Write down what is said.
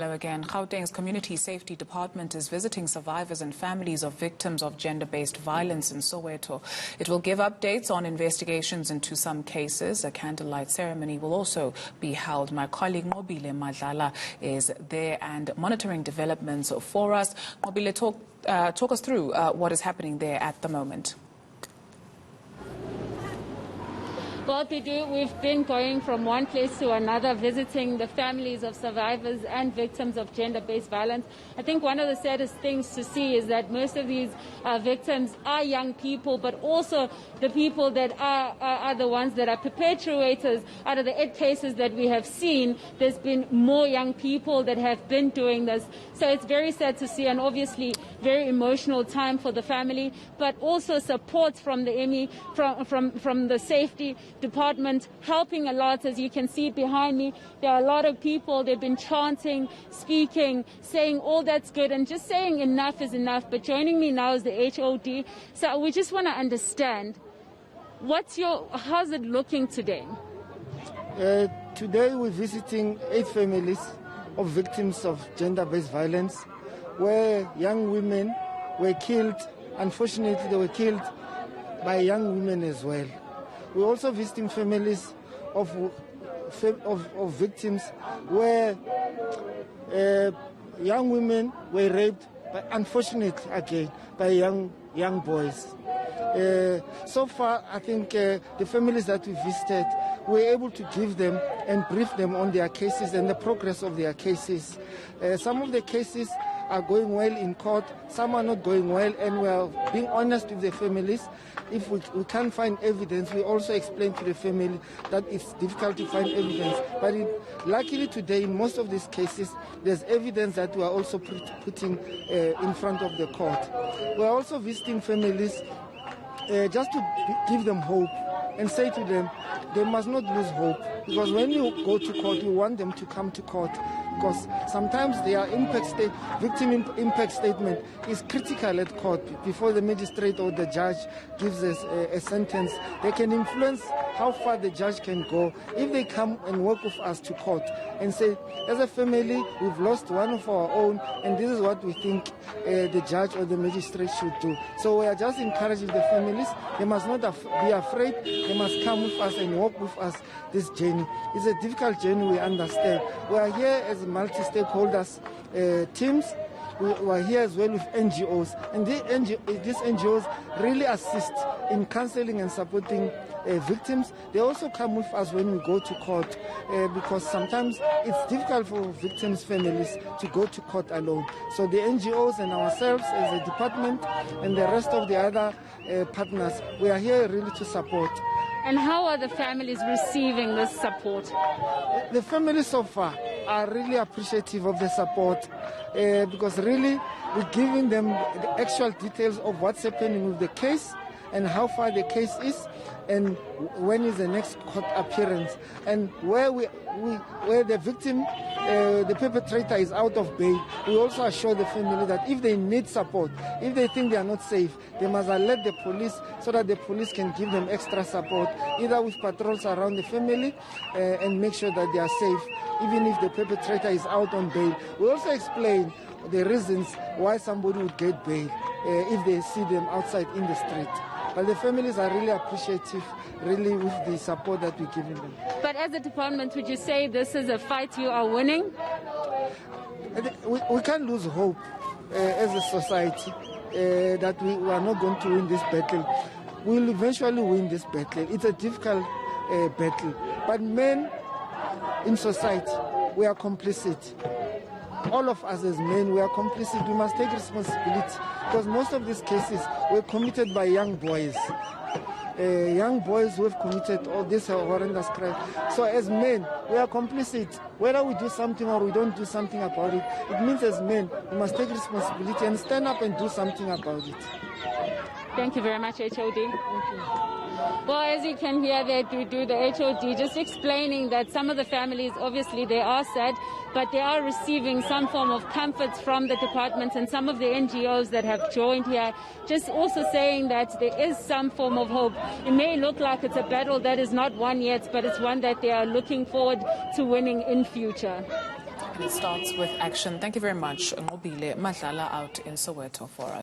Hello again. Gauteng's Community Safety Department is visiting survivors and families of victims of gender-based violence in Soweto. It will give updates on investigations into some cases. A candlelight ceremony will also be held. My colleague Nqobile Madlala is there and monitoring developments for us. Nqobile, talk us through what is happening there at the moment. Well, we've been going from one place to another, visiting the families of survivors and victims of gender-based violence. I think one of the saddest things to see is that most of these victims are young people, but also the people that are the ones that are perpetrators. Out of the 8 cases that we have seen, there's been more young people that have been doing this. So it's very sad to see, and obviously very emotional time for the family, but also support from the from the safety department, helping a lot. As you can see behind me, there are a lot of people. They've been chanting, speaking, saying all that's good and just saying enough is enough. But joining me now is the HOD. So we just want to understand, how's it looking today? Today we're visiting 8 families of victims of gender-based violence, where young women were killed. Unfortunately, they were killed by young women as well. We're also visiting families of victims where young women were raped, but unfortunately again by young boys. So far, I think the families that we visited, we were able to give them and brief them on their cases and the progress of their cases. Some of the cases are going well in court, some are not going well, and we are being honest with the families. If we can't find evidence, we also explain to the family that it's difficult to find evidence. But luckily today, in most of these cases, there's evidence that we are also putting in front of the court. We are also visiting families just to give them hope and say to them, they must not lose hope. Because when you go to court, you want them to come to court. Because sometimes their victim impact statement is critical at court. Before the magistrate or the judge gives us a sentence, they can influence how far the judge can go if they come and work with us to court and say, as a family, we've lost one of our own, and this is what we think the judge or the magistrate should do. So we are just encouraging the families. They must not be afraid. They must come with us and walk with us this journey. It's a difficult journey, we understand. We are here as multi-stakeholders teams. We are here as well with NGOs, and these NGOs really assist in counseling and supporting victims. They also come with us when we go to court because sometimes it's difficult for victims' families to go to court alone. So the NGOs and ourselves as a department and the rest of the other partners, we are here really to support. And how are the families receiving this support? The families so far are really appreciative of the support because really we're giving them the actual details of what's happening with the case and how far the case is and when is the next court appearance, and where the victim, the perpetrator, is out of bail. We also assure the family that if they need support, if they think they are not safe, they must alert the police so that the police can give them extra support, either with patrols around the family and make sure that they are safe, even if the perpetrator is out on bail. We also explain the reasons why somebody would get bail if they see them outside in the street. But the families are really appreciative, really, with the support that we're giving them. But as a department, would you say this is a fight you are winning? We can't lose hope as a society that we are not going to win this battle. We'll eventually win this battle. It's a difficult battle. But men in society, we are complicit. All of us as men, we are complicit. We must take responsibility because most of these cases were committed by young boys. Young boys who have committed all this horrendous crime. So as men, we are complicit. Whether we do something or we don't do something about it, it means as men, we must take responsibility and stand up and do something about it. Thank you very much, HOD. Thank you. Well, as you can hear there, the HOD just explaining that some of the families, obviously they are sad, but they are receiving some form of comfort from the department and some of the NGOs that have joined here, just also saying that there is some form of hope. It may look like it's a battle that is not won yet, but it's one that they are looking forward to winning in future. department starts with action. Thank you very much, Nqobile. Madlala out in Soweto for us.